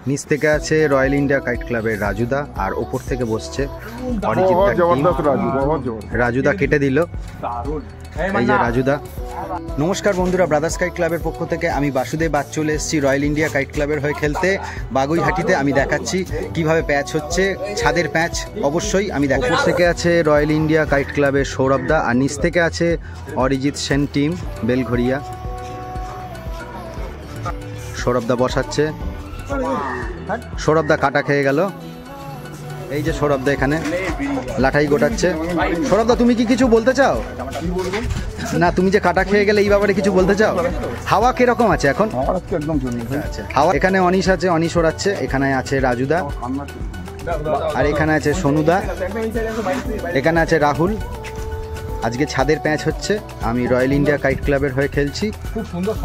নিচ থেকে আছে রয়্যাল ইন্ডিয়া কাইট ক্লাবের রাজুদা, আর ওপর থেকে বসছে অরিজিৎ রাজুদা কেটে দিল। এই যে রাজুদা। নমস্কার বন্ধুরা, ব্রাদার্স কাইট ক্লাবের পক্ষ থেকে আমি বাসুদেব আজ চলে এসেছি রয়্যাল ইন্ডিয়া কাইট ক্লাবের হয়ে খেলতে বাগুইহাটিতে। আমি দেখাচ্ছি কিভাবে প্যাচ হচ্ছে, ছাদের প্যাচ অবশ্যই আমি দেখাচ্ছি। উপর থেকে আছে রয়্যাল ইন্ডিয়া কাইট ক্লাবের সৌরভদা, আর নিচ থেকে আছে অরিজিৎ সেন টিম বেলঘরিয়া। সৌরভদা বসাচ্ছে, সৌরভদা কাটা খেয়ে গেল। এই যে সৌরভদা এখানে লাঠাই গোটাচ্ছে। সৌরভদা তুমি কি কিছু বলতে চাও? না, তুমি যে কাটা খেয়ে গেলে এই ব্যাপারে কিছু বলতে চাও? হাওয়া কিরকম আছে এখন? আচ্ছা, হাওয়া এখানে অনিশ আছে, অনিশ ওড়াচ্ছে। এখানে আছে রাজুদা, আর এখানে আছে সোনুদা, এখানে আছে রাহুল। আজকে ছাদের প্যাচ হচ্ছে, আমি রয়্যাল ইন্ডিয়া কাইট ক্লাবের হয়ে খেলছি। খুব সুন্দর